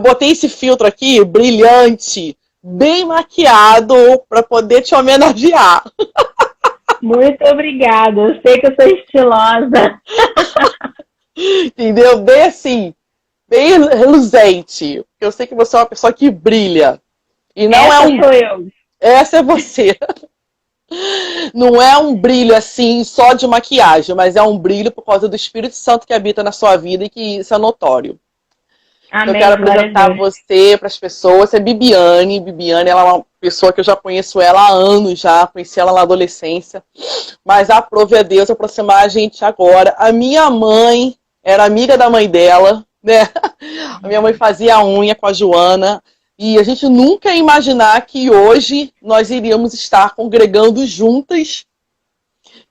botei esse filtro aqui, brilhante, bem maquiado, para poder te homenagear. Muito obrigada. Eu sei que eu sou estilosa. Entendeu? Bem assim, bem reluzente. Eu sei que você é uma pessoa que brilha. E não Essa é um. sou eu. Essa é você. Não é um brilho assim só de maquiagem, mas é um brilho por causa do Espírito Santo que habita na sua vida e que isso é notório. Eu quero Amém, glória a apresentar Deus. você para as pessoas. É Bibiane. Bibiane, ela é uma pessoa que eu já conheço ela há anos já, conheci ela na adolescência. Mas aprove a Deus aproximar a gente agora. A minha mãe era amiga da mãe dela, né? A minha mãe fazia a unha com a Joana. E a gente nunca ia imaginar que hoje nós iríamos estar congregando juntas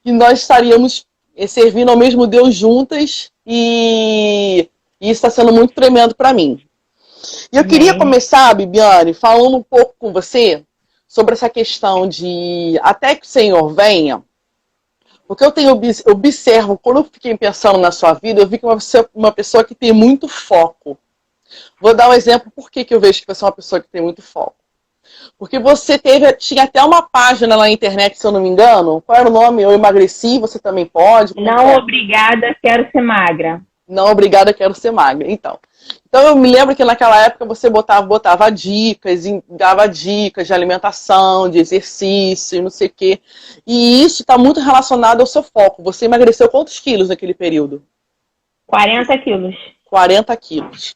e nós estaríamos servindo ao mesmo Deus juntas e isso está sendo muito tremendo para mim. E eu queria Amém. começar, Bibiane, falando um pouco com você sobre essa questão de até que o Senhor venha, porque eu observo, quando eu fiquei pensando na sua vida, eu vi que você é uma pessoa que tem muito foco. Vou dar um exemplo por que eu vejo que você é uma pessoa que tem muito foco. Porque você tinha até uma página na internet, se eu não me engano. Qual era o nome? Eu emagreci, você também pode? Como é que Não, é? obrigada, quero ser magra. Não, obrigada, quero ser magra. Então eu me lembro que naquela época você botava dicas, dava dicas de alimentação, de exercício, não sei o quê. E isso está muito relacionado ao seu foco. Você emagreceu quantos quilos naquele período? 40 quilos. 40 quilos.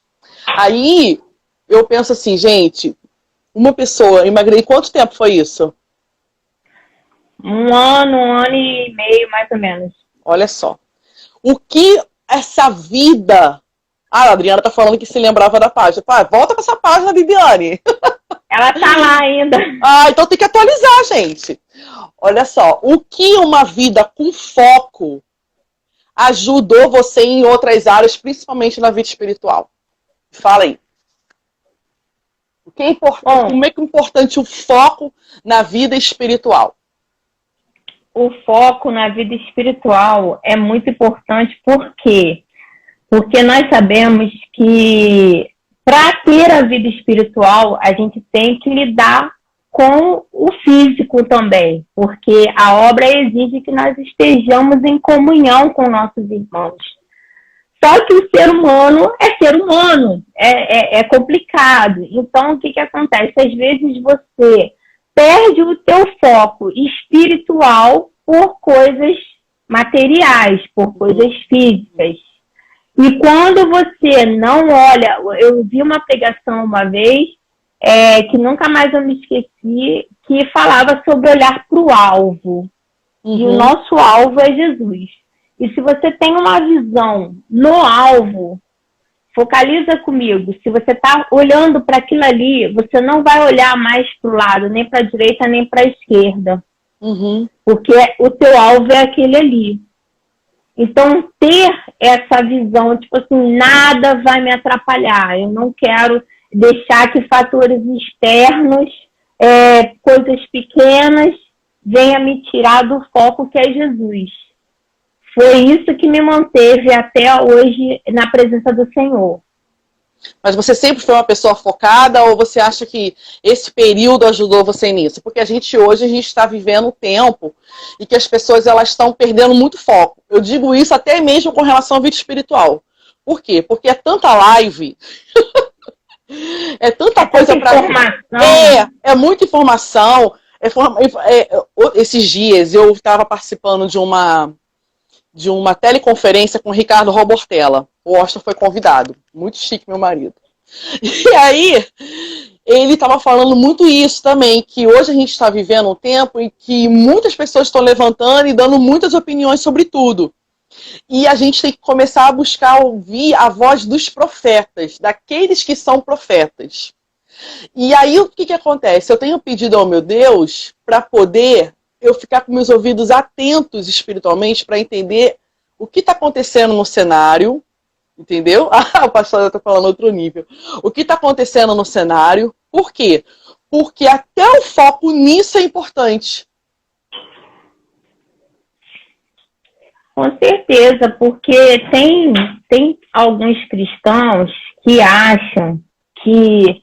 Aí eu penso assim, gente, uma pessoa emagrecer, quanto tempo foi isso? Um ano e meio, mais ou menos. Olha só. O que essa vida... Ah, a Adriana tá falando que se lembrava da página. Pá, volta pra essa página, Bibiane. Ela tá lá ainda. Ah, então tem que atualizar, gente. Olha só, o que uma vida com foco ajudou você em outras áreas, principalmente na vida espiritual? Fala aí. O que é importante, Bom, como é que é importante o foco na vida espiritual? o foco na vida espiritual é muito importante. Por quê? Porque nós sabemos que para ter a vida espiritual, a gente tem que lidar com o físico também, porque a obra exige que nós estejamos em comunhão com nossos irmãos. Só que o ser humano é ser humano, é complicado. Então, o que acontece? Às vezes você perde o teu foco espiritual por coisas materiais, por coisas físicas. E quando você não olha, eu vi uma pregação uma vez, que nunca mais eu me esqueci, que falava sobre olhar para o alvo. E o nosso alvo é Jesus. E se você tem uma visão no alvo, focaliza comigo. Se você está olhando para aquilo ali, você não vai olhar mais para o lado, nem para a direita, nem para a esquerda. Porque o teu alvo é aquele ali. Então, ter essa visão, tipo assim, nada vai me atrapalhar. Eu não quero deixar que fatores externos, coisas pequenas, venham me tirar do foco que é Jesus. Foi isso que me manteve até hoje na presença do Senhor. Mas você sempre foi uma pessoa focada ou você acha que esse período ajudou você nisso? Porque hoje a gente está vivendo um tempo em que as pessoas elas estão perdendo muito foco. Eu digo isso até mesmo com relação à vida espiritual. Por quê? Porque é tanta live, é tanta coisa para é muita informação. Esses dias eu estava participando de uma teleconferência com o Ricardo Robortella. O Austin foi convidado. Muito chique, meu marido. E aí, ele estava falando muito isso também, que hoje a gente está vivendo um tempo em que muitas pessoas estão levantando e dando muitas opiniões sobre tudo. E a gente tem que começar a buscar ouvir a voz dos profetas, daqueles que são profetas. E aí, o que acontece? Eu tenho pedido ao meu Deus para poder eu ficar com meus ouvidos atentos espiritualmente para entender o que está acontecendo no cenário, entendeu? Ah, o pastor está falando outro nível. O que está acontecendo no cenário, por quê? Porque até o foco nisso é importante. Com certeza, porque tem alguns cristãos que acham que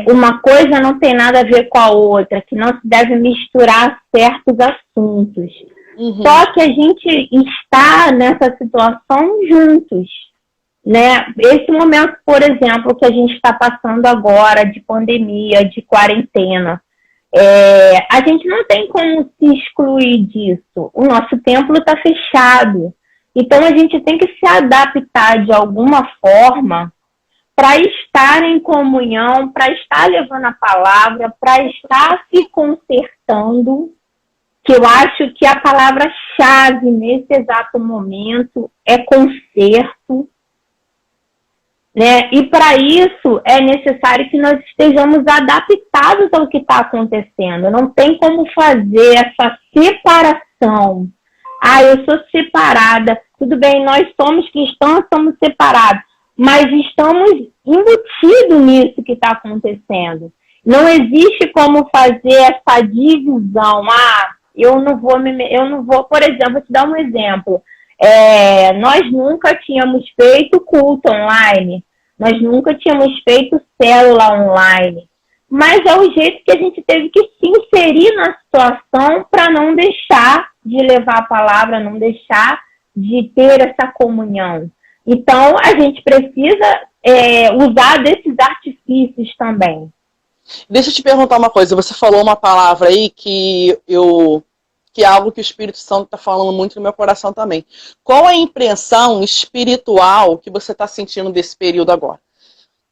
uma coisa não tem nada a ver com a outra, que não se deve misturar certos assuntos. Uhum. Só que a gente está nessa situação juntos, né? Esse momento, por exemplo, que a gente está passando agora, de pandemia, de quarentena, a gente não tem como se excluir disso. O nosso templo está fechado. Então, a gente tem que se adaptar de alguma forma para estar em comunhão, para estar levando a palavra, para estar se consertando, que eu acho que a palavra-chave nesse exato momento é conserto, né? E para isso é necessário que nós estejamos adaptados ao que está acontecendo. Não tem como fazer essa separação. Eu sou separada. Tudo bem, nós somos cristãos, somos separados. Mas estamos embutidos nisso que está acontecendo. Não existe como fazer essa divisão. Eu não vou, por exemplo, vou te dar um exemplo. Nós nunca tínhamos feito culto online, nós nunca tínhamos feito célula online, mas é o jeito que a gente teve que se inserir na situação para não deixar de levar a palavra, não deixar de ter essa comunhão. Então, a gente precisa usar desses artifícios também. Deixa eu te perguntar uma coisa. Você falou uma palavra aí que é algo que o Espírito Santo está falando muito no meu coração também. Qual é a impressão espiritual que você está sentindo desse período agora?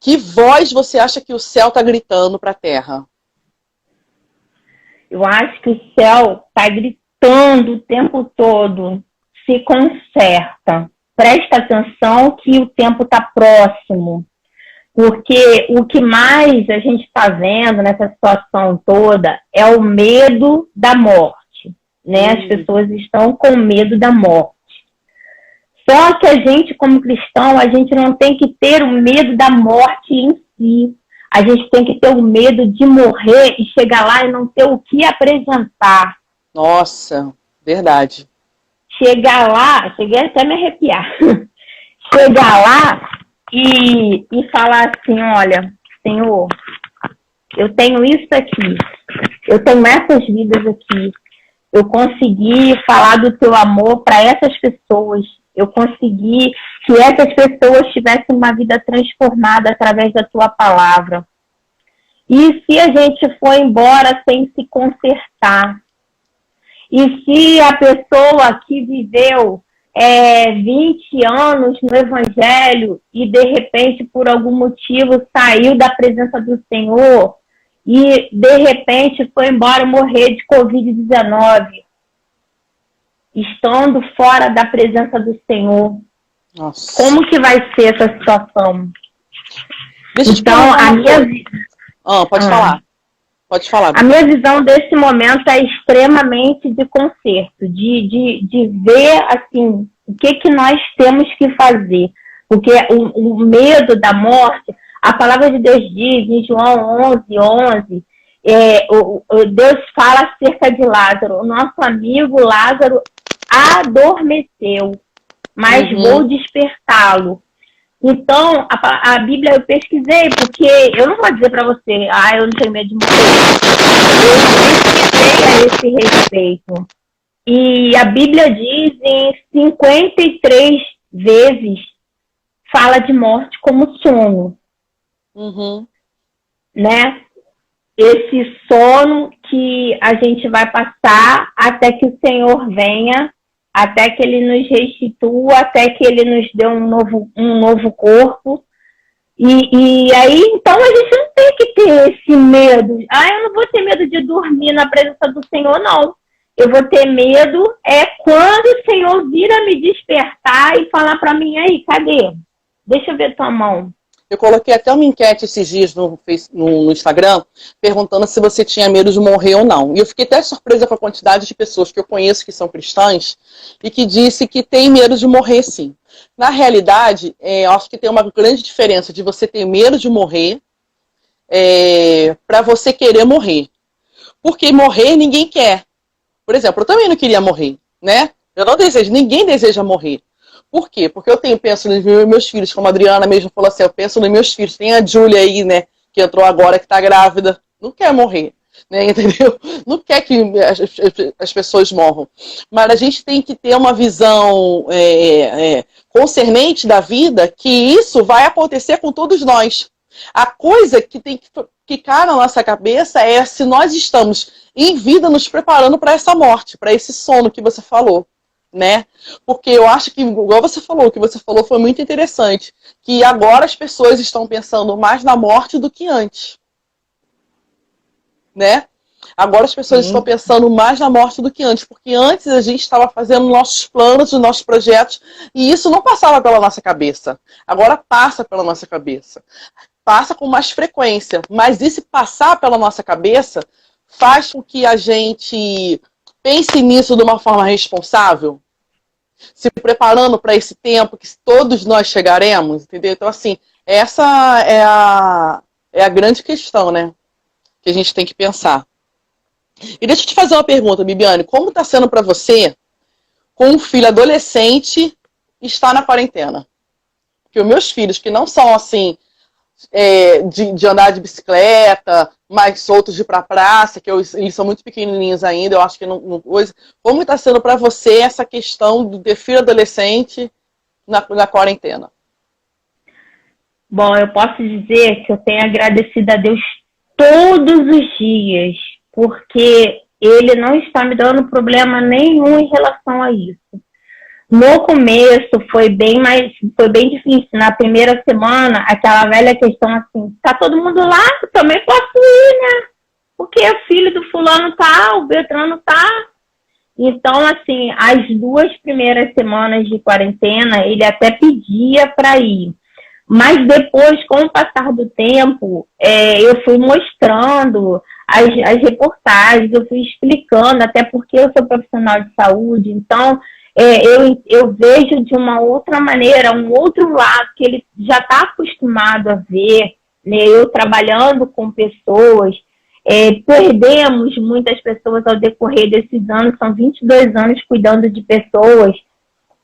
Que voz você acha que o céu está gritando para a terra? Eu acho que o céu está gritando o tempo todo. Se conserta. Presta atenção que o tempo está próximo. Porque o que mais a gente está vendo nessa situação toda é o medo da morte, né? As pessoas estão com medo da morte. Só que a gente, como cristão, a gente não tem que ter o medo da morte em si. A gente tem que ter o medo de morrer e chegar lá e não ter o que apresentar. Nossa, verdade. Chegar lá, cheguei até a me arrepiar. Chegar lá e falar assim, olha, Senhor, eu tenho isso aqui, eu tenho essas vidas aqui, eu consegui falar do teu amor para essas pessoas, eu consegui que essas pessoas tivessem uma vida transformada através da tua palavra. E se a gente for embora sem se consertar? E se a pessoa que viveu 20 anos no Evangelho e de repente por algum motivo saiu da presença do Senhor e de repente foi embora morrer de Covid-19, estando fora da presença do Senhor? Nossa. Como que vai ser essa situação? Deixa eu te Então, perguntar a uma minha... coisa. Pode falar. Pode falar. A minha visão desse momento é extremamente de conserto, de ver assim, o que nós temos que fazer. Porque o medo da morte, a palavra de Deus diz em João 11:11, Deus fala acerca de Lázaro. O nosso amigo Lázaro adormeceu, mas vou despertá-lo. Então, a Bíblia eu pesquisei, porque eu não vou dizer para você, eu não tenho medo de morrer. Eu pesquisei a esse respeito. E a Bíblia diz em 53 vezes, fala de morte como sono. Né? Esse sono que a gente vai passar até que o Senhor venha, até que Ele nos restitua, até que Ele nos dê um novo corpo. E aí, então, a gente não tem que ter esse medo. Eu não vou ter medo de dormir na presença do Senhor, não. Eu vou ter medo quando o Senhor vir a me despertar e falar para mim, aí, cadê? Deixa eu ver tua mão. Eu coloquei até uma enquete esses dias no Instagram, perguntando se você tinha medo de morrer ou não. E eu fiquei até surpresa com a quantidade de pessoas que eu conheço que são cristãs e que disse que tem medo de morrer, sim. Na realidade, eu acho que tem uma grande diferença de você ter medo de morrer para você querer morrer. Porque morrer ninguém quer. Por exemplo, eu também não queria morrer, né? Eu não desejo, ninguém deseja morrer. Por quê? Porque penso nos meus filhos, como a Adriana mesmo falou assim, eu penso nos meus filhos. Tem a Júlia aí, né, que entrou agora, que tá grávida, não quer morrer, né, entendeu? Não quer que as pessoas morram. Mas a gente tem que ter uma visão concernente da vida, que isso vai acontecer com todos nós. A coisa que tem que ficar na nossa cabeça é se nós estamos em vida nos preparando para essa morte, para esse sono que você falou, né? Porque eu acho que, igual você falou, o que você falou foi muito interessante, que agora as pessoas estão pensando mais na morte do que antes, né? Agora as pessoas estão pensando mais na morte do que antes, porque antes a gente estava fazendo nossos planos, os nossos projetos, e isso não passava pela nossa cabeça. Agora passa pela nossa cabeça. Passa com mais frequência, mas esse passar pela nossa cabeça faz com que a gente pense nisso de uma forma responsável, se preparando para esse tempo que todos nós chegaremos, entendeu? Então, assim, essa é a grande questão, né? Que a gente tem que pensar. E deixa eu te fazer uma pergunta, Bibiane. Como está sendo para você, com um filho adolescente, estar na quarentena? Porque os meus filhos, que não são assim, de andar de bicicleta, mais soltos de ir pra praça, que eles são muito pequenininhos ainda, eu acho que não coisa. Como está sendo para você essa questão de ter filho adolescente na quarentena? Bom, eu posso dizer que eu tenho agradecido a Deus todos os dias, porque Ele não está me dando problema nenhum em relação a isso. No começo foi bem difícil. Na primeira semana, aquela velha questão assim, tá todo mundo lá, eu também posso ir, né? Porque o filho do fulano tá, o Beltrano tá. Então, assim, as 2 primeiras semanas de quarentena, ele até pedia para ir. Mas depois, com o passar do tempo, eu fui mostrando as reportagens, eu fui explicando, até porque eu sou profissional de saúde, então eu vejo de uma outra maneira, um outro lado que ele já está acostumado a ver, né? Eu trabalhando com pessoas, perdemos muitas pessoas ao decorrer desses anos, são 22 anos cuidando de pessoas,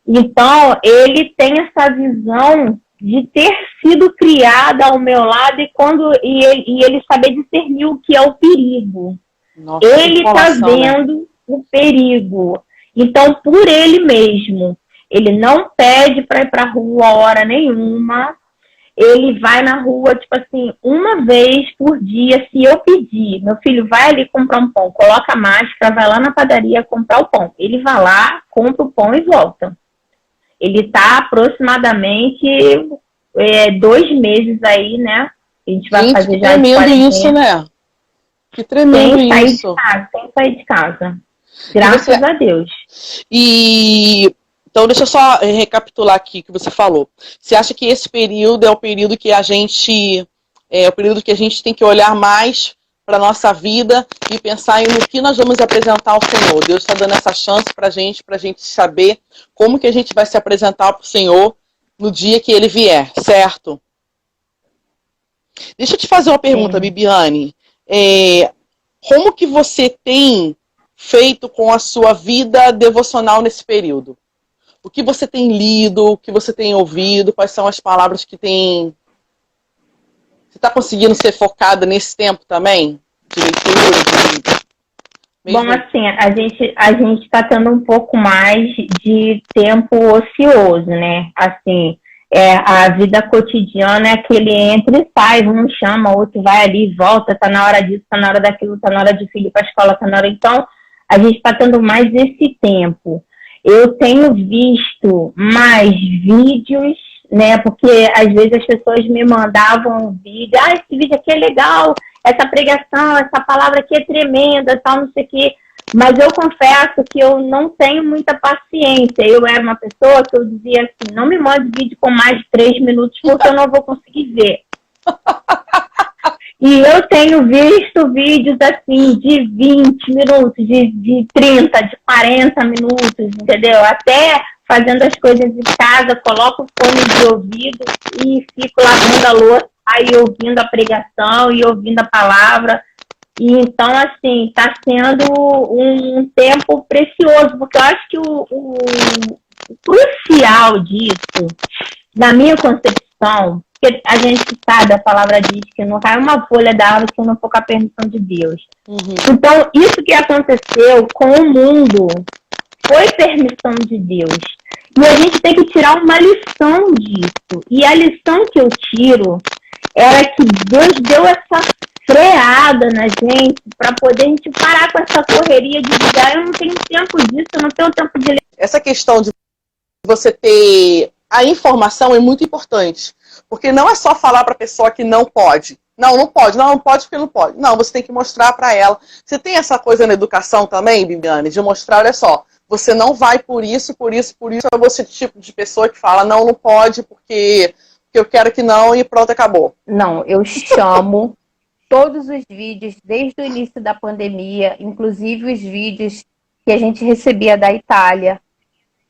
então ele tem essa visão de ter sido criado ao meu lado e ele saber discernir o que é o perigo. Nossa, ele está vendo, né, o perigo. Então, por ele mesmo, ele não pede para ir para a rua hora nenhuma, ele vai na rua, tipo assim, uma vez por dia, se eu pedir, meu filho vai ali comprar um pão, coloca a máscara, vai lá na padaria comprar o pão. Ele vai lá, compra o pão e volta. Ele está aproximadamente 2 meses aí, né? A gente vai fazer já de quarentena. Isso, né? Que tremendo isso. Sem sair de casa. Graças a Deus. Então, deixa eu só recapitular aqui o que você falou. Você acha que esse período é o período que a gente tem que olhar mais para a nossa vida e pensar em no que nós vamos apresentar ao Senhor. Deus está dando essa chance para a gente saber como que a gente vai se apresentar para o Senhor no dia que Ele vier, certo? Deixa eu te fazer uma pergunta, Bibiane. Como que você tem feito com a sua vida devocional nesse período? O que você tem lido, o que você tem ouvido, quais são as palavras que tem... Você está conseguindo ser focada nesse tempo também? De leitura? Bom, assim, a gente está tendo um pouco mais de tempo ocioso, né? Assim, a vida cotidiana é aquele entra e sai, um chama, outro vai ali, volta, tá na hora disso, tá na hora daquilo, tá na hora de filho ir para a escola, tá na hora... Então, a gente está tendo mais esse tempo. Eu tenho visto mais vídeos, né? Porque às vezes as pessoas me mandavam um vídeo, esse vídeo aqui é legal, essa pregação, essa palavra aqui é tremenda, tal, não sei o quê. Mas eu confesso que eu não tenho muita paciência. Eu era uma pessoa que eu dizia assim, não me mande vídeo com mais de 3 minutos, porque eu não vou conseguir ver. E eu tenho visto vídeos assim de 20 minutos, de 30, de 40 minutos, entendeu? Até fazendo as coisas em casa, coloco o fone de ouvido e fico lavando a louça, aí ouvindo a pregação e ouvindo a palavra. E então, assim, está sendo um tempo precioso, porque eu acho que crucial disso, na minha concepção, porque a gente sabe, a palavra diz que não cai uma folha da árvore se não for com a permissão de Deus. Então, isso que aconteceu com o mundo foi permissão de Deus. E a gente tem que tirar uma lição disso. E a lição que eu tiro era que Deus deu essa freada na gente para poder a gente parar com essa correria de dizer, eu não tenho tempo disso, eu não tenho tempo de ler. Essa questão de você ter a informação é muito importante. Porque não é só falar para a pessoa que não pode. Não pode. Não pode porque não pode. Não, você tem que mostrar para ela. Você tem essa coisa na educação também, Bibiane, de mostrar, olha só, você não vai por isso. É você tipo de pessoa que fala, não pode porque eu quero que não e pronto, acabou. Não, eu chamo todos os vídeos desde o início da pandemia, inclusive os vídeos que a gente recebia da Itália,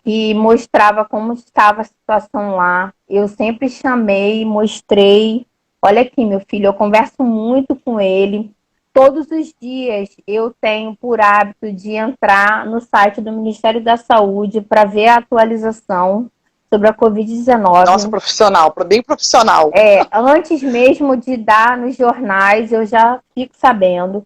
e mostrava como estava a situação lá. Eu sempre chamei, mostrei. Olha aqui, meu filho, eu converso muito com ele. Todos os dias eu tenho por hábito de entrar no site do Ministério da Saúde para ver a atualização sobre a Covid-19. Nossa, profissional, bem profissional. Antes mesmo de dar nos jornais, eu já fico sabendo.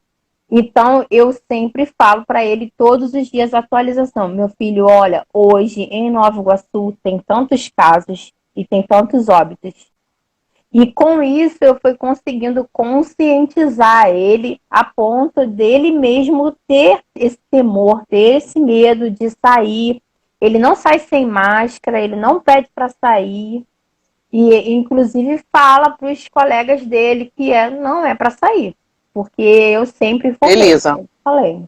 Então, eu sempre falo para ele todos os dias a atualização. Meu filho, olha, hoje em Nova Iguaçu tem tantos casos e tem tantos óbitos. E com isso eu fui conseguindo conscientizar ele a ponto dele mesmo ter esse temor, ter esse medo de sair. Ele não sai sem máscara, ele não pede para sair. E, inclusive, fala para os colegas dele que não é para sair. Porque eu sempre Beleza. Falei.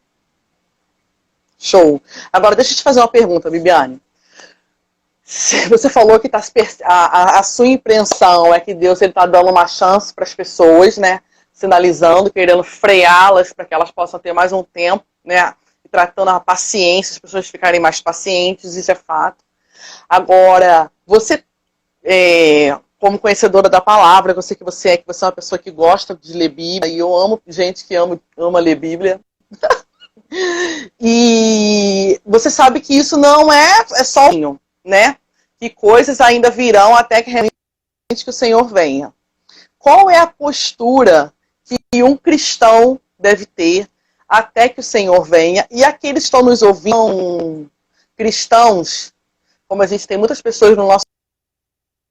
Show. Agora, deixa eu te fazer uma pergunta, Bibiane. Você falou que a sua impressão é que Deus está dando uma chance para as pessoas, né? Sinalizando, querendo freá-las para que elas possam ter mais um tempo, né? E tratando a paciência, as pessoas ficarem mais pacientes, isso é fato. Agora, você, como conhecedora da palavra, eu sei que você é uma pessoa que gosta de ler Bíblia, e eu amo gente que ama ler Bíblia. E você sabe que isso não é só né? Que coisas ainda virão até que realmente que o Senhor venha. Qual é a postura que um cristão deve ter até que o Senhor venha? E aqueles que estão nos ouvindo, cristãos, como a gente tem muitas pessoas no nosso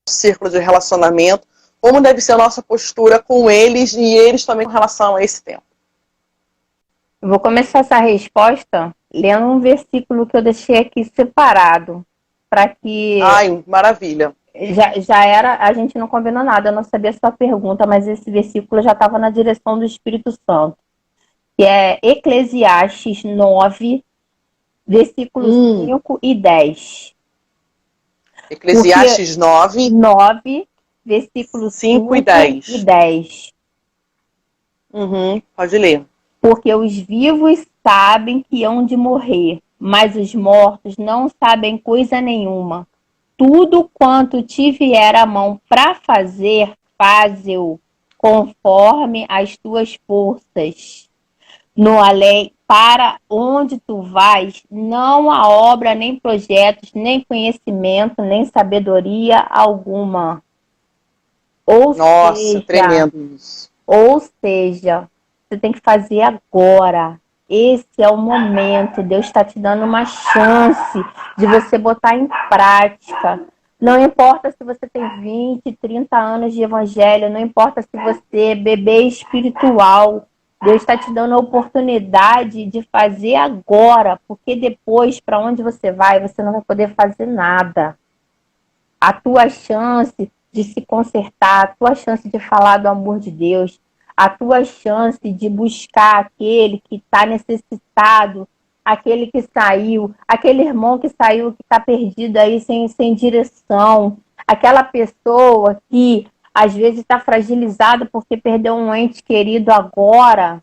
círculo de relacionamento, como deve ser a nossa postura com eles e eles também com relação a esse tempo? Eu vou começar essa resposta lendo um versículo que eu deixei aqui separado. Para que... Ai, maravilha. Já era, a gente não combinou nada, eu não sabia a sua pergunta, mas esse versículo já estava na direção do Espírito Santo. Que é Eclesiastes 9, versículos 5 e 10. Eclesiastes 9, versículos 5 e 10. Pode ler. Porque os vivos sabem que hão de morrer, mas os mortos não sabem coisa nenhuma. Tudo quanto te vier à mão para fazer, faze-o conforme as tuas forças. No além, para onde tu vais, não há obra, nem projetos, nem conhecimento, nem sabedoria alguma. Nossa, tremendo isso. Ou seja, você tem que fazer agora. Esse é o momento. Deus está te dando uma chance de você botar em prática. Não importa se você tem 20, 30 anos de evangelho, não importa se você é bebê espiritual. Deus está te dando a oportunidade de fazer agora, porque depois, para onde você vai, você não vai poder fazer nada. A tua chance de se consertar, a tua chance de falar do amor de Deus, a tua chance de buscar aquele que está necessitado, aquele que saiu, aquele irmão que saiu, que está perdido aí sem direção, aquela pessoa que às vezes está fragilizada porque perdeu um ente querido agora.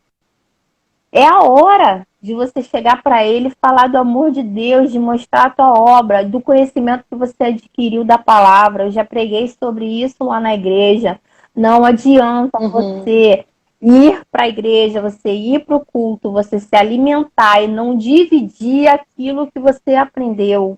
É a hora de você chegar para ele e falar do amor de Deus, de mostrar a tua obra, do conhecimento que você adquiriu da palavra. Eu já preguei sobre isso lá na igreja. Não adianta você ir para a igreja, você ir para o culto, você se alimentar e não dividir aquilo que você aprendeu.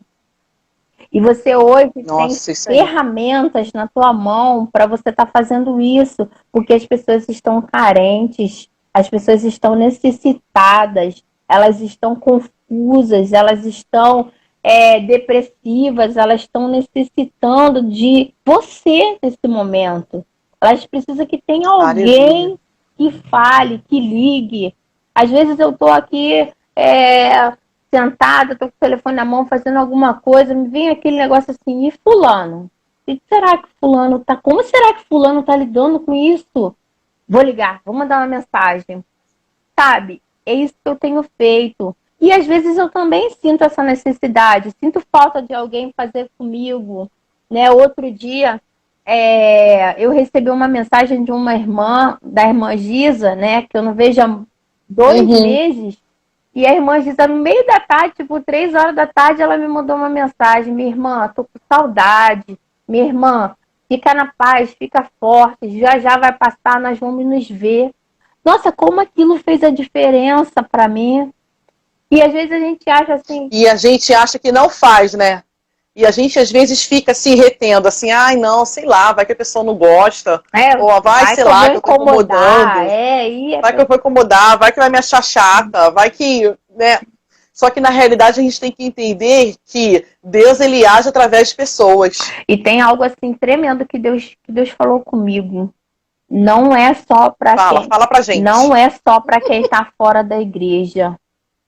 E você hoje tem Nossa, isso aí. ferramentas na tua mão para você estar fazendo isso, porque as pessoas estão carentes, as pessoas estão necessitadas, elas estão confusas, elas estão depressivas, elas estão necessitando de você nesse momento. Elas precisam que tenha Aleluia. alguém que fale, que ligue. Às vezes eu estou aqui sentada, estou com o telefone na mão, fazendo alguma coisa, me vem aquele negócio assim, e fulano? E será que fulano tá? Como será que fulano tá lidando com isso? Vou ligar, vou mandar uma mensagem. Sabe? É isso que eu tenho feito. E às vezes eu também sinto essa necessidade, sinto falta de alguém fazer comigo. Né? Outro dia, eu recebi uma mensagem de uma irmã, da irmã Giza, né? Que eu não vejo há 2 meses. E a irmã Giza, no meio da tarde, tipo 3 horas da tarde, ela me mandou uma mensagem: minha irmã, tô com saudade. Minha irmã, fica na paz, fica forte, já já vai passar, nós vamos nos ver. Nossa, como aquilo fez a diferença para mim. E às vezes a gente acha assim. E a gente acha que não faz, né? E a gente às vezes fica se retendo, assim, ai não, sei lá, vai que a pessoa não gosta, ou vai, Vai sei que eu vou lá, que eu tô incomodar. incomodando, vai que eu vou incomodar, vai que vai me achar chata, vai que, né? Só que na realidade a gente tem que entender que Deus, ele age através de pessoas. E tem algo assim tremendo que Deus falou comigo. Não é só para quem, Fala pra gente. não é só para quem está fora da igreja,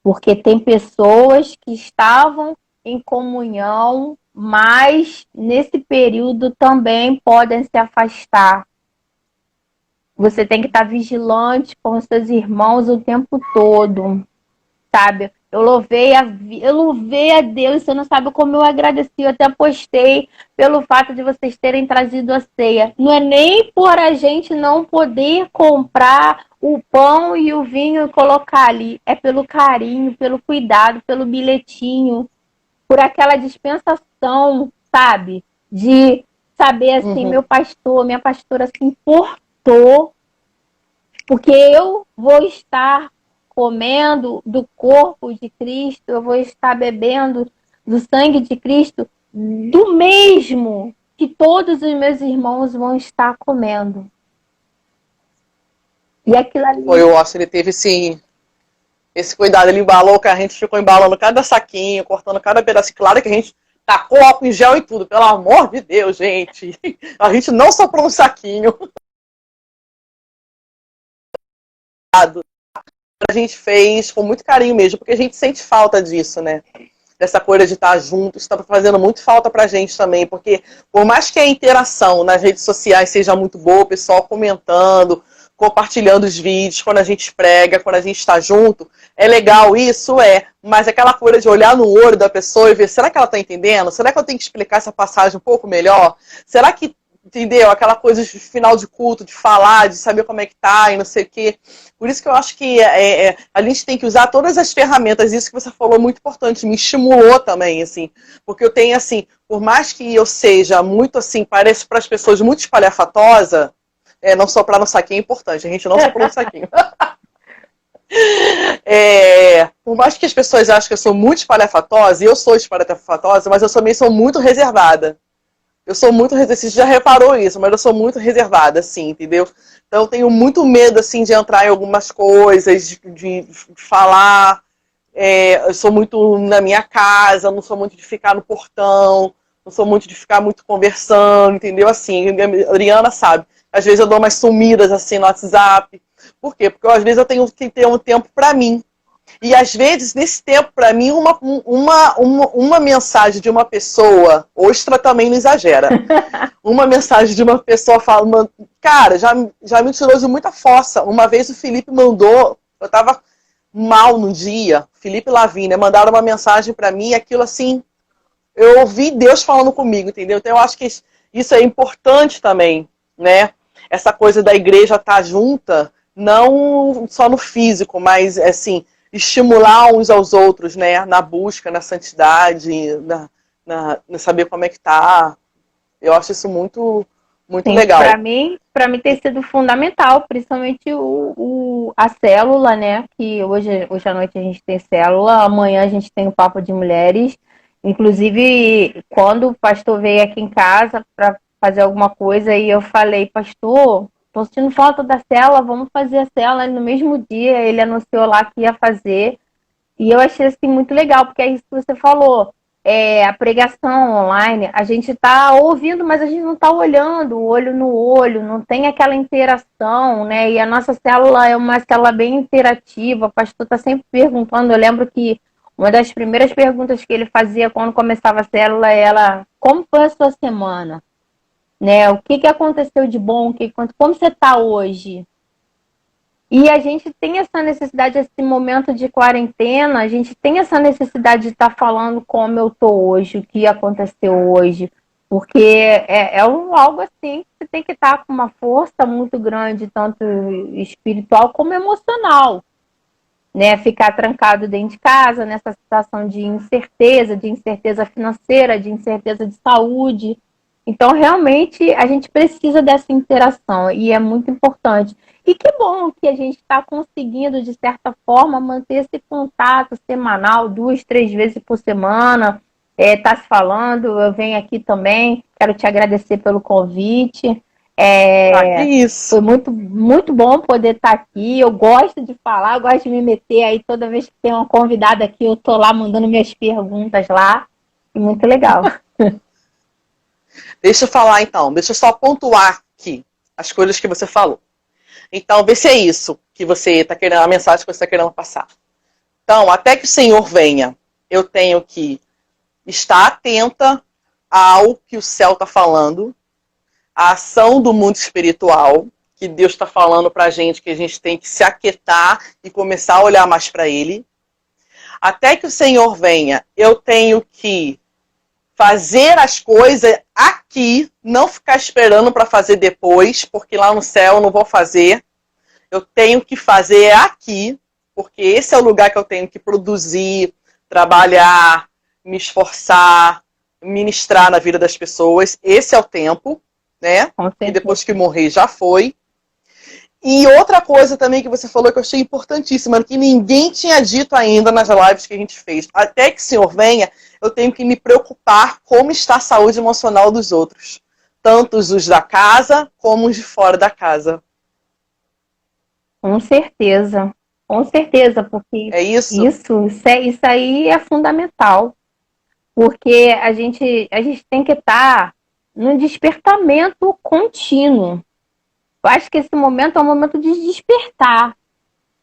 porque tem pessoas que estavam em comunhão, mas nesse período também podem se afastar. Você tem que estar vigilante com os seus irmãos o tempo todo, sabe? Eu louvei a Deus, você não sabe como eu agradeci, eu até postei pelo fato de vocês terem trazido a ceia. Não é nem por a gente não poder comprar o pão e o vinho e colocar ali, é pelo carinho, pelo cuidado, pelo bilhetinho, por aquela dispensação, sabe? De saber assim, meu pastor, minha pastora se importou, porque eu vou estar comendo do corpo de Cristo, eu vou estar bebendo do sangue de Cristo, do mesmo que todos os meus irmãos vão estar comendo. E aquilo ali. Foi o Oscar, ele teve esse cuidado, ele embalou, que a gente ficou embalando cada saquinho, cortando cada pedaço, claro que a gente tacou álcool em gel e tudo, pelo amor de Deus, gente. A gente não soprou um saquinho. A gente fez com muito carinho mesmo, porque a gente sente falta disso, né? Dessa coisa de estar junto, isso está fazendo muito falta pra gente também, porque por mais que a interação nas redes sociais seja muito boa, o pessoal comentando, compartilhando os vídeos, quando a gente prega, quando a gente está junto, é legal isso, mas aquela coisa de olhar no olho da pessoa e ver, será que ela está entendendo? Será que eu tenho que explicar essa passagem um pouco melhor? Será que, entendeu? Aquela coisa de final de culto, de falar, de saber como é que tá e não sei o quê. Por isso que eu acho que a gente tem que usar todas as ferramentas, isso que você falou é muito importante, me estimulou também, assim, porque eu tenho, assim, por mais que eu seja muito, assim, parece para as pessoas muito espalhafatosa, não soprar no saquinho é importante, a gente não soprou no saquinho. Por mais que as pessoas achem que eu sou muito espalhafatosa, e eu sou espalhafatosa, mas eu também sou muito reservada. Eu sou muito reservada, você já reparou isso, mas eu sou muito reservada, assim, entendeu? Então eu tenho muito medo, assim, de entrar em algumas coisas, de falar. Eu sou muito na minha casa, não sou muito de ficar no portão, não sou muito de ficar muito conversando, entendeu? Assim, a Adriana sabe. Às vezes eu dou umas sumidas, assim, no WhatsApp. Por quê? Porque às vezes eu tenho que ter um tempo pra mim. E às vezes, nesse tempo, para mim, uma mensagem de uma pessoa, Ostra também não exagera, uma mensagem de uma pessoa falando, cara, já me tirou de muita força. Uma vez o Felipe mandou, eu tava mal no dia, Felipe e Lavínia mandaram uma mensagem para mim, e aquilo assim, eu ouvi Deus falando comigo, entendeu? Então eu acho que isso é importante também, né? Essa coisa da igreja estar junta, não só no físico, mas assim, estimular uns aos outros, né? Na busca, na santidade, na saber como é que tá. Eu acho isso muito, muito Sim, legal. para mim tem sido fundamental, principalmente a célula, né? Que hoje à noite a gente tem célula, amanhã a gente tem o Papo de Mulheres. Inclusive, quando o pastor veio aqui em casa para fazer alguma coisa, e eu falei, pastor, estou sentindo falta da célula, vamos fazer a célula. No mesmo dia, ele anunciou lá que ia fazer. E eu achei assim muito legal, porque é isso que você falou. A pregação online, a gente está ouvindo, mas a gente não está olhando, olho no olho, não tem aquela interação, né? E a nossa célula é uma célula bem interativa, o pastor está sempre perguntando. Eu lembro que uma das primeiras perguntas que ele fazia quando começava a célula era: como foi a sua semana? Né? O que aconteceu de bom? Como você está hoje? E a gente tem essa necessidade, esse momento de quarentena, a gente tem essa necessidade de estar falando como eu estou hoje, o que aconteceu hoje, porque algo assim que você tem que estar com uma força muito grande, tanto espiritual como emocional, né? Ficar trancado dentro de casa, nessa situação de incerteza financeira, de incerteza de saúde. Então, realmente, a gente precisa dessa interação e é muito importante. E que bom que a gente está conseguindo, de certa forma, manter esse contato semanal, 2, 3 vezes por semana. Tá se falando, eu venho aqui também, quero te agradecer pelo convite. Que isso. Foi muito, muito bom poder estar aqui. Eu gosto de falar, eu gosto de me meter aí. Toda vez que tem uma convidada aqui, eu tô lá mandando minhas perguntas lá. E muito legal. Deixa eu falar então, deixa eu só pontuar aqui as coisas que você falou. Então, vê se é isso que você está querendo, a mensagem que você está querendo passar. Então, até que o Senhor venha, eu tenho que estar atenta ao que o céu está falando, a ação do mundo espiritual, que Deus está falando para a gente, que a gente tem que se aquietar e começar a olhar mais para Ele. Até que o Senhor venha, eu tenho que fazer as coisas aqui, não ficar esperando para fazer depois, porque lá no céu eu não vou fazer. Eu tenho que fazer aqui, porque esse é o lugar que eu tenho que produzir, trabalhar, me esforçar, ministrar na vida das pessoas. Esse é o tempo, né? E depois que morrer já foi. E outra coisa também que você falou que eu achei importantíssima, que ninguém tinha dito ainda nas lives que a gente fez. Até que o Senhor venha, eu tenho que me preocupar como está a saúde emocional dos outros. Tanto os da casa, como os de fora da casa. Com certeza, porque é isso? Isso aí é fundamental. Porque a gente tem que estar num despertamento contínuo. Eu acho que esse momento é um momento de despertar.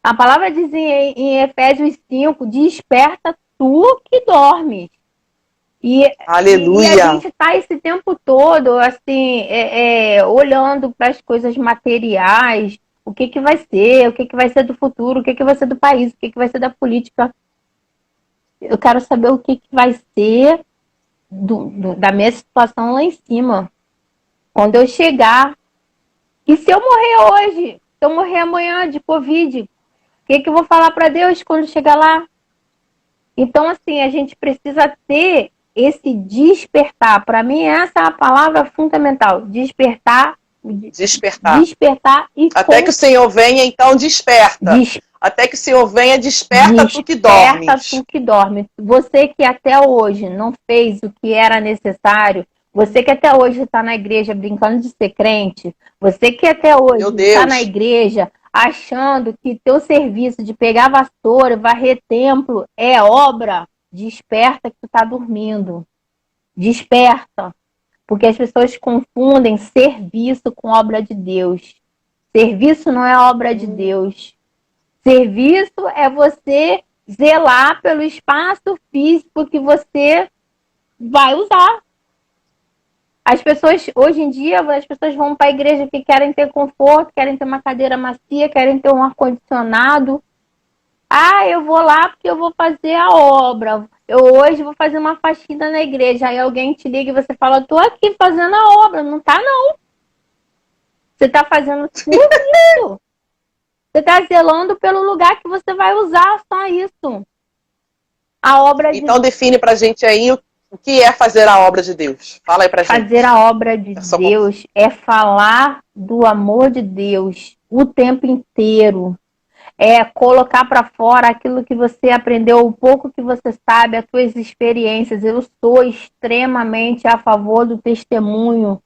A palavra diz em Efésios 5, desperta tu que dormes. Aleluia! E a gente está esse tempo todo, assim, olhando para as coisas materiais, o que vai ser, o que vai ser do futuro, o que vai ser do país, o que vai ser da política. Eu quero saber o que vai ser da minha situação lá em cima. Quando eu chegar. E se eu morrer hoje? Se eu morrer amanhã de Covid? O que eu vou falar para Deus quando chegar lá? Então, assim, a gente precisa ter esse despertar. Para mim, essa é a palavra fundamental. Despertar. E até que o Senhor venha, então desperta. Até que o Senhor venha, desperta tu que dormes. Desperta tu que dormes. Você que até hoje não fez o que era necessário, você que até hoje está na igreja brincando de ser crente, você que até hoje está na igreja achando que teu serviço de pegar vassoura, varrer templo é obra, desperta que tu está dormindo. Desperta. Porque as pessoas confundem serviço com obra de Deus. Serviço não é obra de Deus. Serviço é você zelar pelo espaço físico que você vai usar. As pessoas, hoje em dia, as pessoas vão para a igreja que querem ter conforto, querem ter uma cadeira macia, querem ter um ar-condicionado. Eu vou lá porque eu vou fazer a obra. Eu hoje vou fazer uma faxina na igreja. Aí alguém te liga e você fala, tô aqui fazendo a obra. Não tá, não. Você tá fazendo tudo isso. Você tá zelando pelo lugar que você vai usar, só isso. A obra então define pra gente aí o que é fazer a obra de Deus. Fala aí pra gente. Fazer a obra de Deus é falar do amor de Deus o tempo inteiro. colocar para fora aquilo que você aprendeu, o pouco que você sabe, as suas experiências. Eu sou extremamente a favor do testemunho.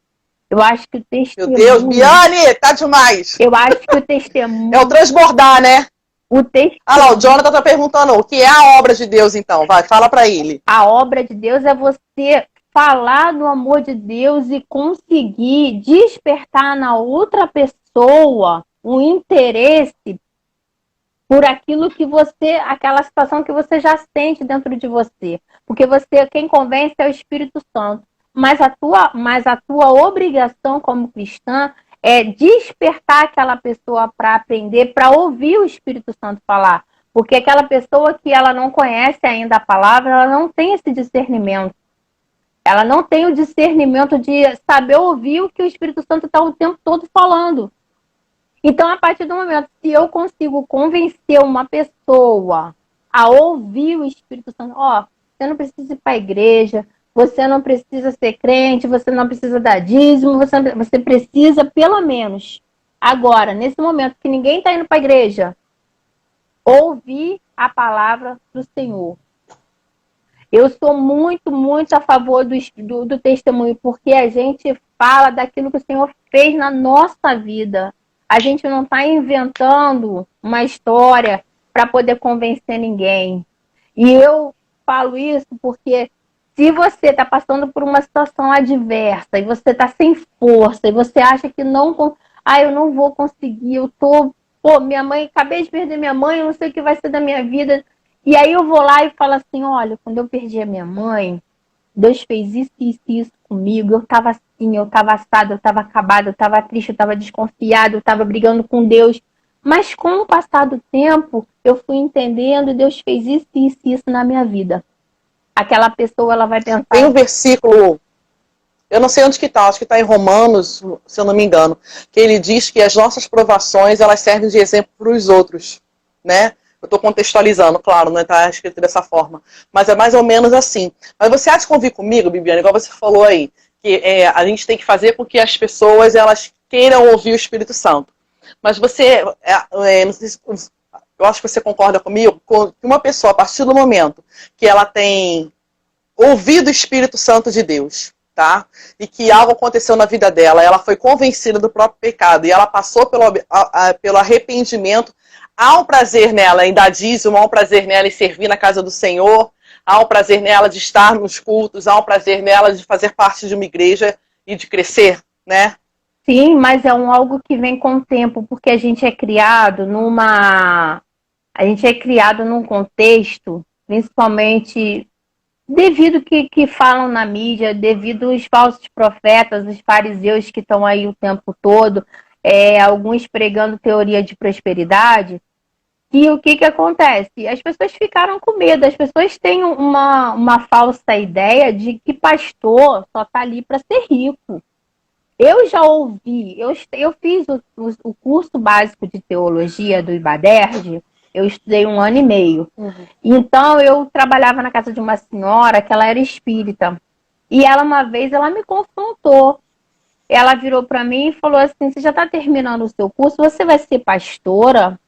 Eu acho que o Meu testemunho... Deus, Biane, tá demais. Eu acho que o testemunho... É o transbordar, né? O testemunho... Ah lá, o Jonathan tá perguntando o que é a obra de Deus, então. Vai, fala para ele. A obra de Deus é você falar do amor de Deus e conseguir despertar na outra pessoa um interesse por aquilo que você, aquela situação que você já sente dentro de você. Porque você, quem convence é o Espírito Santo. Mas a tua obrigação como cristã é despertar aquela pessoa para aprender, para ouvir o Espírito Santo falar. Porque aquela pessoa que ela não conhece ainda a palavra, ela não tem esse discernimento. Ela não tem o discernimento de saber ouvir o que o Espírito Santo está o tempo todo falando. Então, a partir do momento que eu consigo convencer uma pessoa a ouvir o Espírito Santo, você não precisa ir para a igreja, você não precisa ser crente, você não precisa dar dízimo, você precisa, pelo menos, agora, nesse momento que ninguém está indo para a igreja, ouvir a palavra do Senhor. Eu sou muito, muito a favor do testemunho, porque a gente fala daquilo que o Senhor fez na nossa vida. A gente não está inventando uma história para poder convencer ninguém. E eu falo isso porque se você está passando por uma situação adversa e você está sem força e você acha que não... eu não vou conseguir, eu tô... minha mãe, acabei de perder minha mãe, eu não sei o que vai ser da minha vida. E aí eu vou lá e falo assim, olha, quando eu perdi a minha mãe, Deus fez isso, isso e isso comigo. Eu estava assim, eu estava assada, eu estava acabada, eu estava triste, eu estava desconfiada, eu estava brigando com Deus. Mas com o passar do tempo, eu fui entendendo e Deus fez isso, isso e isso na minha vida. Aquela pessoa, ela vai pensar... Tem um versículo, eu não sei onde que tá, acho que está em Romanos, se eu não me engano, que ele diz que as nossas provações, elas servem de exemplo para os outros, né? Eu estou contextualizando, claro, não está escrito dessa forma. Mas é mais ou menos assim. Mas você há de convir comigo, Bibiana, igual você falou aí, que a gente tem que fazer porque as pessoas elas queiram ouvir o Espírito Santo. Mas você, não sei se, eu acho que você concorda comigo, que uma pessoa, a partir do momento que ela tem ouvido o Espírito Santo de Deus, tá? E que algo aconteceu na vida dela, ela foi convencida do próprio pecado e ela passou pelo arrependimento. Há um prazer nela em dar dízimo, há um prazer nela em servir na casa do Senhor, há um prazer nela de estar nos cultos, há um prazer nela de fazer parte de uma igreja e de crescer, né? Sim, mas é algo que vem com o tempo, porque a gente é criado num contexto, principalmente devido que falam na mídia, devido aos falsos profetas, os fariseus que estão aí o tempo todo, alguns pregando teoria de prosperidade, e o que acontece? As pessoas ficaram com medo, as pessoas têm uma falsa ideia de que pastor só está ali para ser rico. Eu já ouvi, eu fiz o curso básico de teologia do IBADERJ, eu estudei 1 ano e meio. Então, eu trabalhava na casa de uma senhora que ela era espírita. E ela, uma vez, ela me confrontou. Ela virou para mim e falou assim, você já está terminando o seu curso, você vai ser pastora?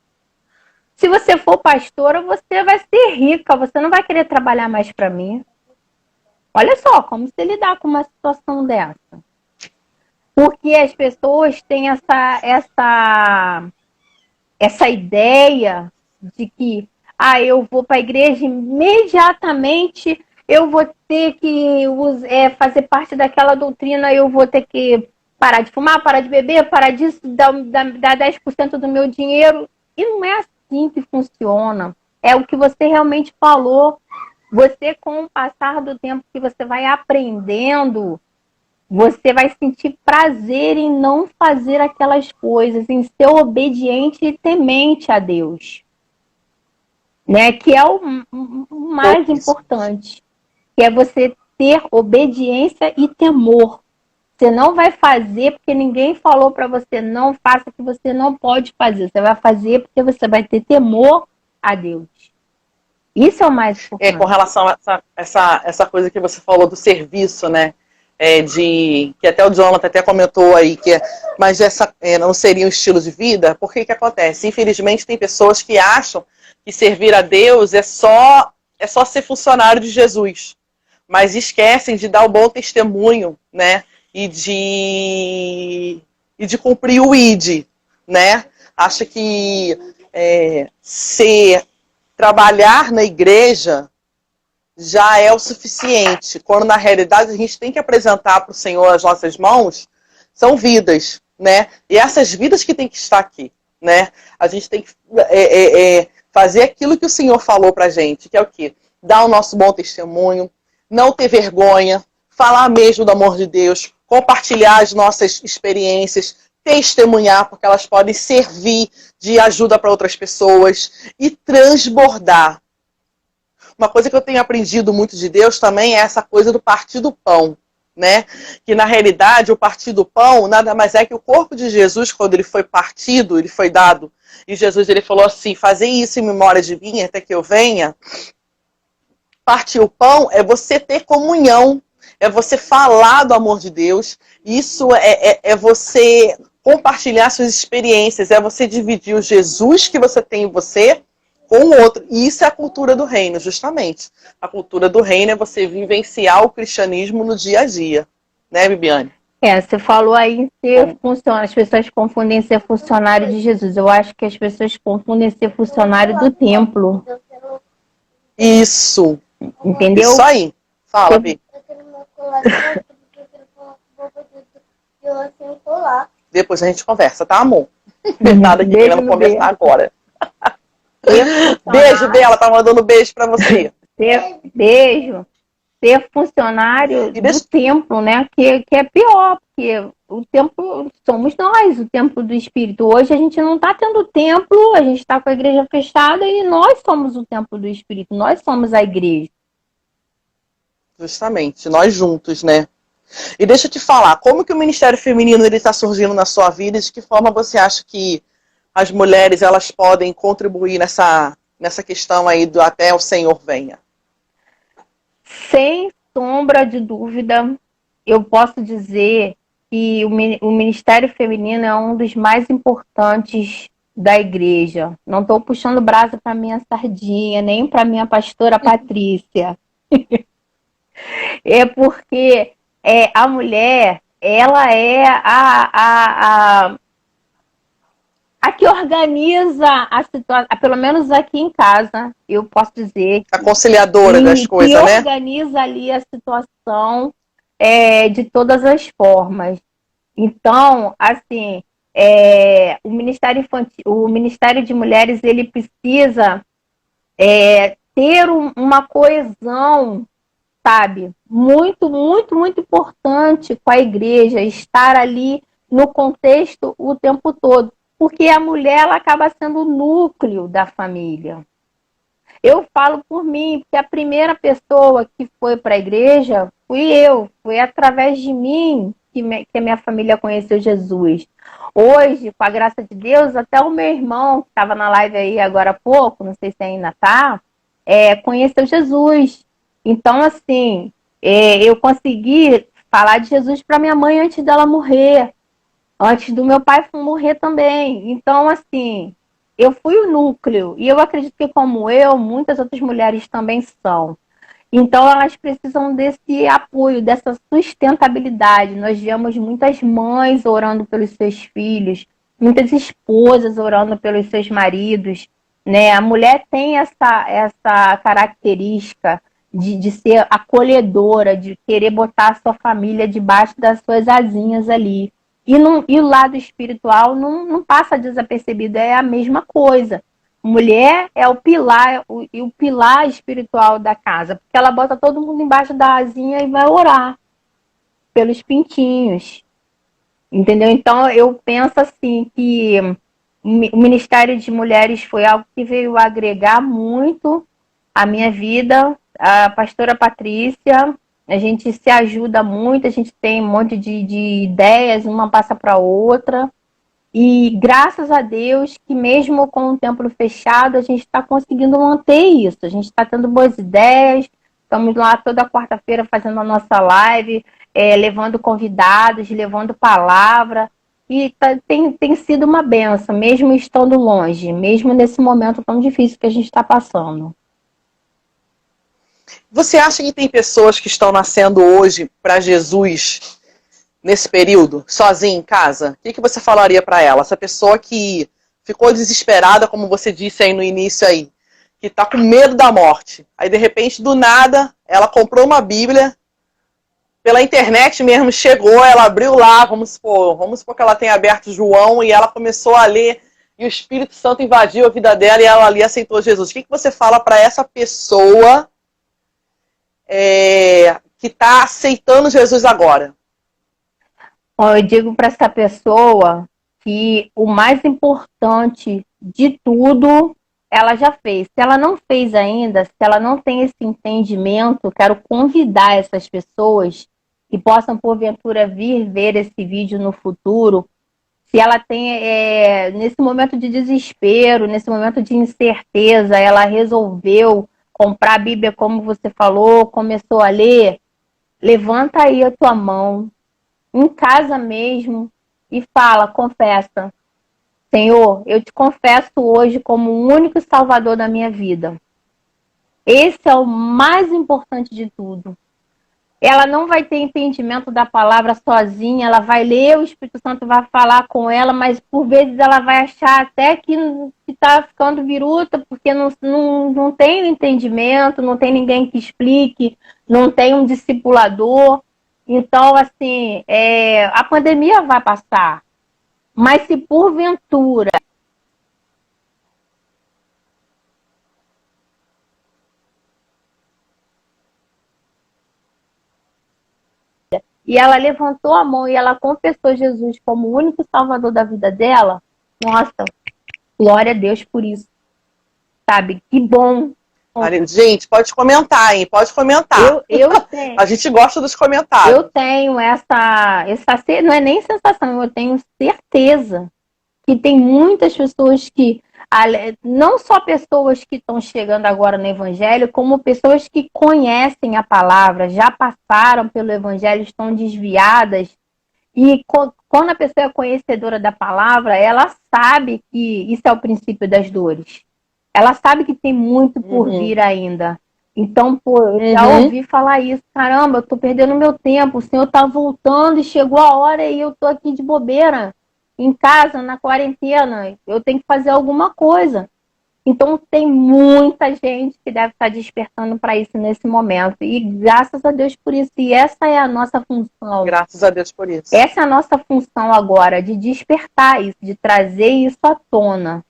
Se você for pastora, você vai ser rica, você não vai querer trabalhar mais para mim. Olha só, como se lidar com uma situação dessa. Porque as pessoas têm essa ideia de que eu vou para a igreja imediatamente, eu vou ter que fazer parte daquela doutrina, eu vou ter que parar de fumar, parar de beber, parar disso, dar 10% do meu dinheiro. E não é assim que funciona. É o que você realmente falou. Você, com o passar do tempo que você vai aprendendo, você vai sentir prazer em não fazer aquelas coisas, em ser obediente e temente a Deus. Né? Que é o mais importante. Que é você ter obediência e temor. Você não vai fazer porque ninguém falou para você não faça, que você não pode fazer. Você vai fazer porque você vai ter temor a Deus. Isso é o mais importante. Com relação a essa coisa que você falou do serviço, né? que até o Jonathan até comentou aí, mas não seria um estilo de vida, por que acontece? Infelizmente tem pessoas que acham que servir a Deus é só ser funcionário de Jesus, mas esquecem de dar o bom testemunho, né? E de cumprir o ID, né? Acha que trabalhar na igreja já é o suficiente, quando na realidade a gente tem que apresentar para o Senhor as nossas mãos, são vidas, né? E essas vidas que tem que estar aqui, né? A gente tem que fazer aquilo que o Senhor falou para a gente, que é o quê? Dar o nosso bom testemunho, não ter vergonha, falar mesmo do amor de Deus, compartilhar as nossas experiências, testemunhar, porque elas podem servir de ajuda para outras pessoas e transbordar. Uma coisa que eu tenho aprendido muito de Deus também é essa coisa do partir do pão, né? Que na realidade o partir do pão nada mais é que o corpo de Jesus, quando ele foi partido, ele foi dado, e Jesus ele falou assim, fazer isso em memória de mim até que eu venha. Partir o pão é você ter comunhão, é você falar do amor de Deus, isso é você compartilhar suas experiências, é você dividir o Jesus que você tem em você com o outro. E isso é a cultura do reino, justamente. A cultura do reino é você vivenciar o cristianismo no dia a dia. Né, Bibiane? Você falou aí em ser funcionário. As pessoas confundem ser funcionário de Jesus. Eu acho que as pessoas confundem ser funcionário do templo. Isso. Entendeu? Isso aí. Fala, Bi. Depois a gente conversa, tá, amor? Nada aqui querendo conversar agora. Beijo, Bela, tá mandando beijo pra você. Beijo. Ser funcionário do templo, né? Que é pior, porque o templo somos nós, o templo do Espírito. Hoje a gente não está tendo templo, a gente está com a igreja fechada e nós somos o templo do Espírito, nós somos a igreja. Justamente, nós juntos, né? E deixa eu te falar, como que o Ministério Feminino está surgindo na sua vida e de que forma você acha que as mulheres elas podem contribuir nessa questão aí do até o Senhor venha? Sem sombra de dúvida, eu posso dizer que o Ministério Feminino é um dos mais importantes da igreja. Não estou puxando o braço para minha sardinha, nem para minha pastora Patrícia. É porque a mulher, ela é a que organiza a situação, pelo menos aqui em casa, eu posso dizer. A conciliadora das coisas, né? Que organiza ali a situação de todas as formas. Então, assim, o Ministério Infantil, o Ministério de Mulheres, ele precisa ter uma coesão, sabe? Muito, muito, muito importante com a igreja, estar ali no contexto o tempo todo. Porque a mulher ela acaba sendo o núcleo da família. Eu falo por mim, porque a primeira pessoa que foi para a igreja fui eu. Foi através de mim que a minha família conheceu Jesus. Hoje, com a graça de Deus, até o meu irmão, que estava na live aí agora há pouco, não sei se ainda está, conheceu Jesus. Então, assim, eu consegui falar de Jesus para minha mãe antes dela morrer. Antes do meu pai morrer também. Então, assim, eu fui o núcleo. E eu acredito que, como eu, muitas outras mulheres também são. Então, elas precisam desse apoio, dessa sustentabilidade. Nós vemos muitas mães orando pelos seus filhos, muitas esposas orando pelos seus maridos, né? A mulher tem essa característica de ser acolhedora, de querer botar a sua família debaixo das suas asinhas ali. E o lado espiritual não passa desapercebido, é a mesma coisa. Mulher é o pilar, o pilar espiritual da casa, porque ela bota todo mundo embaixo da asinha e vai orar pelos pintinhos. Entendeu? Então, eu penso assim que o Ministério de Mulheres foi algo que veio agregar muito a minha vida. A pastora Patrícia, a gente se ajuda muito, a gente tem um monte de ideias, uma passa para outra. E graças a Deus que mesmo com o templo fechado, a gente está conseguindo manter isso. A gente está tendo boas ideias, estamos lá toda quarta-feira fazendo a nossa live. levando convidados, levando palavra, e tem sido uma benção, mesmo estando longe, mesmo nesse momento tão difícil que a gente está passando. Você acha que tem pessoas que estão nascendo hoje para Jesus nesse período, sozinha em casa? O que você falaria para ela? Essa pessoa que ficou desesperada, como você disse aí no início aí, que está com medo da morte. Aí, de repente, do nada, ela comprou uma Bíblia, pela internet mesmo, chegou, ela abriu lá, vamos supor que ela tenha aberto João e ela começou a ler e o Espírito Santo invadiu a vida dela e ela ali aceitou Jesus. O que você fala para essa pessoa que está aceitando Jesus agora? Eu digo para essa pessoa que o mais importante de tudo ela já fez. Se ela não fez ainda, se ela não tem esse entendimento, quero convidar essas pessoas que possam, porventura, vir ver esse vídeo no futuro. Se ela tem, nesse momento de desespero, nesse momento de incerteza, ela resolveu comprar a Bíblia, como você falou, começou a ler, levanta aí a tua mão, em casa mesmo, e fala, confessa: Senhor, eu te confesso hoje como o único salvador da minha vida. Esse é o mais importante de tudo. Ela não vai ter entendimento da palavra sozinha, ela vai ler, o Espírito Santo vai falar com ela, mas por vezes ela vai achar até que está ficando biruta, porque não tem entendimento, não tem ninguém que explique, não tem um discipulador. Então, assim, a pandemia vai passar, mas se porventura e ela levantou a mão e ela confessou Jesus como o único salvador da vida dela, nossa, glória a Deus por isso, sabe? Que bom. Gente, pode comentar, hein? Pode comentar. Eu tenho. A gente gosta dos comentários. Eu tenho essa, não é nem sensação, eu tenho certeza que tem muitas pessoas que, não só pessoas que estão chegando agora no Evangelho, como pessoas que conhecem a palavra, já passaram pelo Evangelho, estão desviadas. E quando a pessoa é conhecedora da palavra, ela sabe que isso é o princípio das dores. Ela sabe que tem muito por vir ainda. Então, eu já ouvi falar isso. Caramba, eu tô perdendo meu tempo. O Senhor tá voltando e chegou a hora e eu tô aqui de bobeira, em casa, na quarentena. Eu tenho que fazer alguma coisa. Então, tem muita gente que deve estar despertando para isso nesse momento. E graças a Deus por isso. E essa é a nossa função. Graças a Deus por isso. Essa é a nossa função agora, de despertar isso, de trazer isso à tona.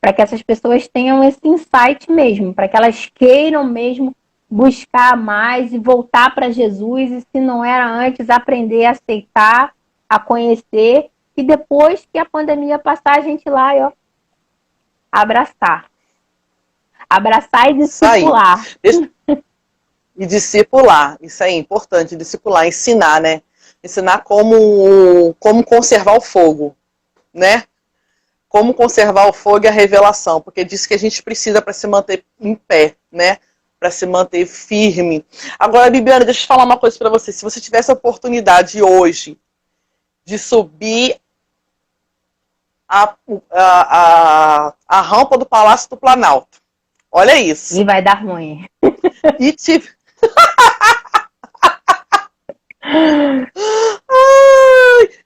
Para que essas pessoas tenham esse insight mesmo, para que elas queiram mesmo buscar mais e voltar para Jesus, e se não era antes, aprender a aceitar, a conhecer, e depois que a pandemia passar, a gente ir lá e abraçar. Abraçar e discipular. E discipular, isso aí é importante, discipular, ensinar, né? Ensinar como conservar o fogo, né? Como conservar o fogo e a revelação, porque diz que a gente precisa para se manter em pé, né? Para se manter firme. Agora, Bibiana, deixa eu falar uma coisa para você. Se você tivesse a oportunidade hoje de subir a rampa do Palácio do Planalto, olha isso. E vai dar ruim. E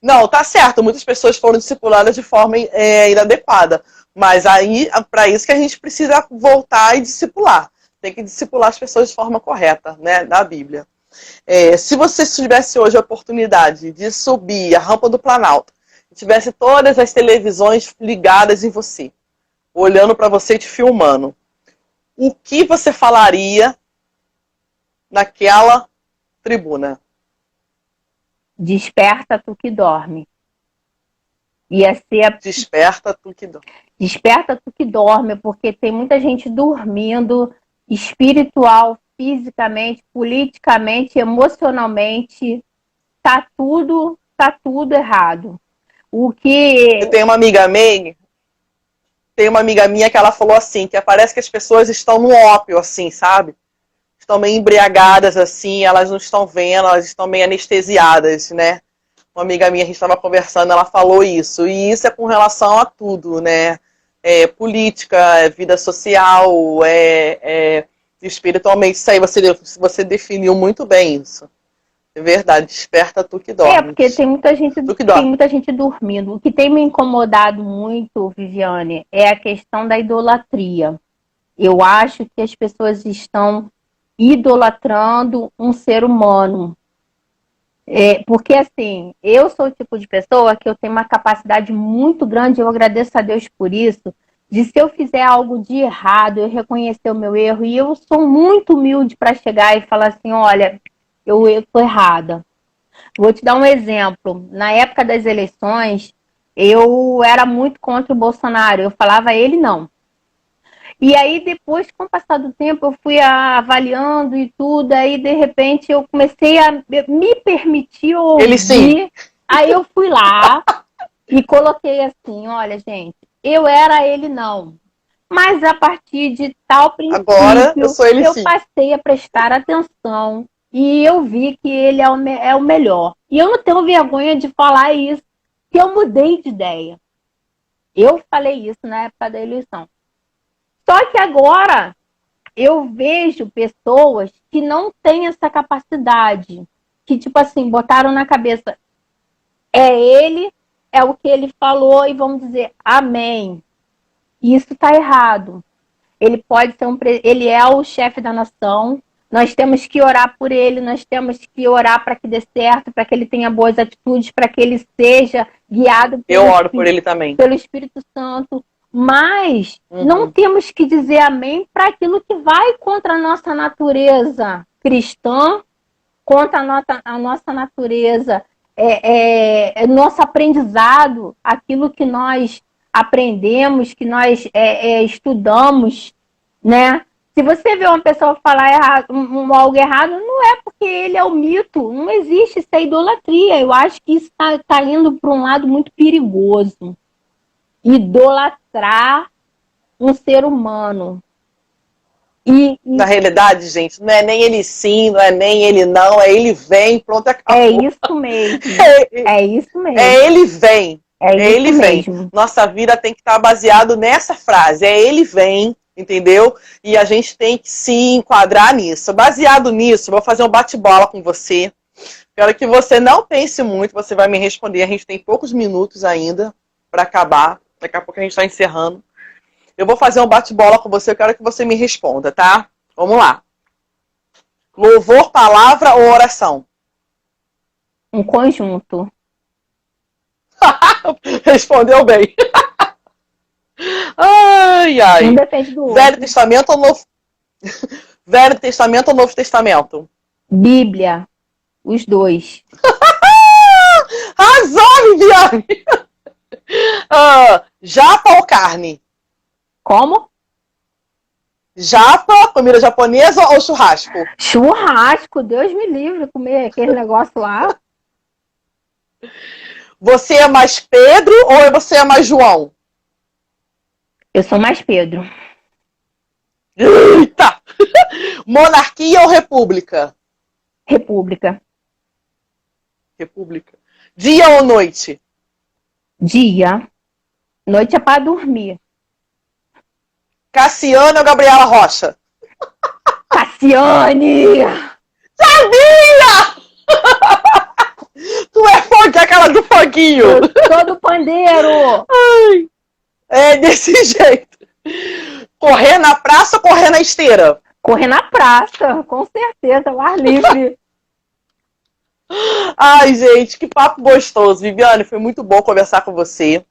não, tá certo, muitas pessoas foram discipuladas de forma inadequada, mas aí, para isso que a gente precisa voltar e discipular. Tem que discipular as pessoas de forma correta, né, da Bíblia. Se você tivesse hoje a oportunidade de subir a rampa do Planalto, e tivesse todas as televisões ligadas em você, olhando para você e te filmando, o que você falaria naquela tribuna? Desperta tu que dorme. Ia ser Desperta tu que dorme. Desperta tu que dorme, porque tem muita gente dormindo, espiritual, fisicamente, politicamente, emocionalmente. Tá tudo errado. Eu tenho uma amiga minha que ela falou assim, que parece que as pessoas estão no ópio, assim, sabe? estão meio embriagadas, assim, elas não estão vendo, elas estão meio anestesiadas, né? Uma amiga minha, a gente estava conversando, ela falou isso. E isso é com relação a tudo, né? Política, vida social, espiritualmente. Isso aí você definiu muito bem isso. É verdade, desperta tu que dorme. Porque tem muita gente dormindo. O que tem me incomodado muito, Viviane, é a questão da idolatria. Eu acho que as pessoas estão idolatrando um ser humano. Porque, assim, eu sou o tipo de pessoa que eu tenho uma capacidade muito grande, eu agradeço a Deus por isso, de se eu fizer algo de errado, eu reconhecer o meu erro, e eu sou muito humilde para chegar e falar assim, olha, eu estou errada. Vou te dar um exemplo. Na época das eleições, eu era muito contra o Bolsonaro, eu falava ele não. E aí, depois, com o passar do tempo, eu fui avaliando e tudo, aí, de repente, eu comecei a me permitir ouvir. Ele sim. Aí eu fui lá e coloquei assim, olha, gente, eu era ele não. Mas a partir de tal princípio, agora eu sou ele eu sim. passei a prestar atenção e eu vi que ele é o melhor. E eu não tenho vergonha de falar isso, que eu mudei de ideia. Eu falei isso na época da eleição. Só que agora eu vejo pessoas que não têm essa capacidade, que, tipo assim, botaram na cabeça, é ele, é o que ele falou, e vamos dizer, amém. Isso está errado. Ele pode ser ele é o chefe da nação, nós temos que orar por ele, nós temos que orar para que dê certo, para que ele tenha boas atitudes, para que ele seja guiado eu oro por ele também. Pelo Espírito Santo. Mas não temos que dizer amém para aquilo que vai contra a nossa natureza cristã, contra a nossa natureza, nosso aprendizado, aquilo que nós aprendemos, que nós estudamos, né? Se você vê uma pessoa falar algo errado, não é porque ele é o mito, não existe, isso é idolatria. Eu acho que isso está indo para um lado muito perigoso. Idolatrar um ser humano. Na realidade, gente, não é nem ele sim, não é nem ele não, é ele vem, pronto, acabou. É isso mesmo. É isso mesmo. É ele vem. É ele mesmo. Vem. Nossa vida tem que estar baseado nessa frase. É ele vem, entendeu? E a gente tem que se enquadrar nisso. Baseado nisso, vou fazer um bate-bola com você. Quero que você não pense muito, você vai me responder. A gente tem poucos minutos ainda para acabar. Daqui a pouco a gente está encerrando. Eu vou fazer um bate-bola com você, eu quero que você me responda, tá? Vamos lá. Louvor, palavra ou oração? Um conjunto. Respondeu bem. Ai, ai. Um depende do outro. Velho Testamento ou Novo... Velho Testamento ou Novo Testamento? Bíblia. Os dois. Arrasou, Viviane! Japa ou carne? Como? Japa, comida japonesa ou churrasco? Churrasco, Deus me livre comer aquele negócio lá. Você é mais Pedro ou você é mais João? Eu sou mais Pedro. Eita! Monarquia ou república? República. República. Dia ou noite? Dia. Noite é para dormir. Cassiane ou Gabriela Rocha? Cassiane! Sabia! Tu é aquela do foguinho. Eu sou do pandeiro. Ai, é desse jeito. Correr na praça ou correr na esteira? Correr na praça, com certeza, ao ar livre. Ai, gente, que papo gostoso. Viviane, foi muito bom conversar com você.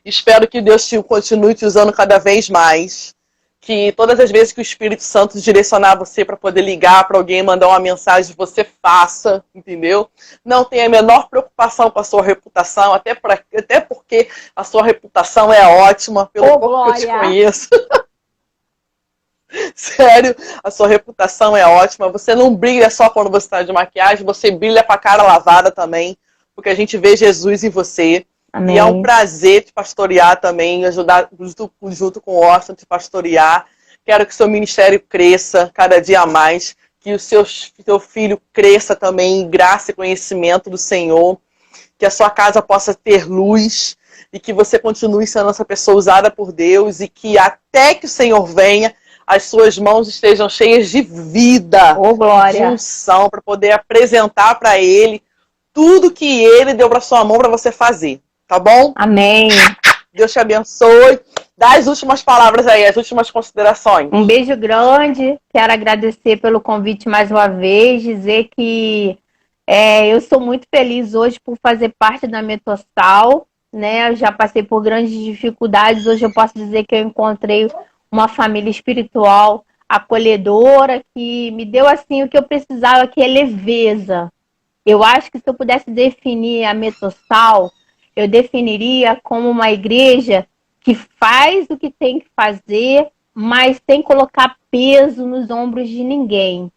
Espero que Deus continue te usando cada vez mais. Que todas as vezes que o Espírito Santo direcionar você para poder ligar para alguém, mandar uma mensagem, você faça, entendeu? Não tenha a menor preocupação com a sua reputação, até porque a sua reputação é ótima, pelo pouco que eu te conheço. Sério, a sua reputação é ótima. Você não brilha só quando você está de maquiagem, você brilha com a cara lavada também, porque a gente vê Jesus em você. Amém. E é um prazer te pastorear também, ajudar junto com o Austin te pastorear. Quero que seu ministério cresça cada dia mais, que o seu filho cresça também em graça e conhecimento do Senhor, que a sua casa possa ter luz e que você continue sendo essa pessoa usada por Deus e que até que o Senhor venha, as suas mãos estejam cheias de vida, glória, de unção, para poder apresentar para Ele tudo que Ele deu para sua mão para você fazer, tá bom? Amém. Deus te abençoe. Dá as últimas palavras aí, as últimas considerações. Um beijo grande. Quero agradecer pelo convite mais uma vez. Dizer que eu sou muito feliz hoje por fazer parte da Metostal, né? Eu já passei por grandes dificuldades. Hoje eu posso dizer que eu encontrei uma família espiritual acolhedora que me deu assim o que eu precisava, que é leveza. Eu acho que se eu pudesse definir a Metostal, eu definiria como uma igreja que faz o que tem que fazer, mas sem colocar peso nos ombros de ninguém.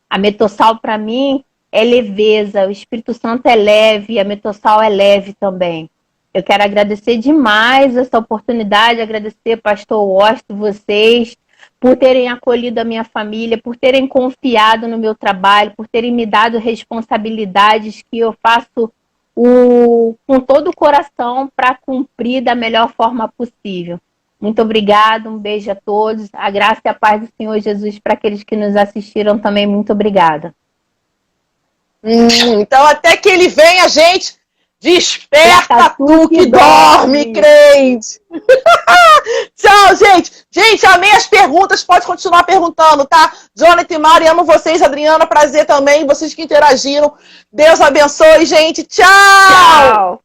A Metostal, para mim, é leveza. O Espírito Santo é leve, a Metostal é leve também. Eu quero agradecer demais essa oportunidade, agradecer, pastor Washington, vocês, por terem acolhido a minha família, por terem confiado no meu trabalho, por terem me dado responsabilidades que eu faço com todo o coração para cumprir da melhor forma possível. Muito obrigada, um beijo a todos, a graça e a paz do Senhor Jesus para aqueles que nos assistiram também, muito obrigada. Então até que Ele venha, gente, desperta tu que dorme, crente. Tchau, gente. Gente, amei as perguntas, pode continuar perguntando, tá? Jonathan e Mari, amo vocês. Adriana, prazer também, vocês que interagiram. Deus abençoe, gente. Tchau! Tchau!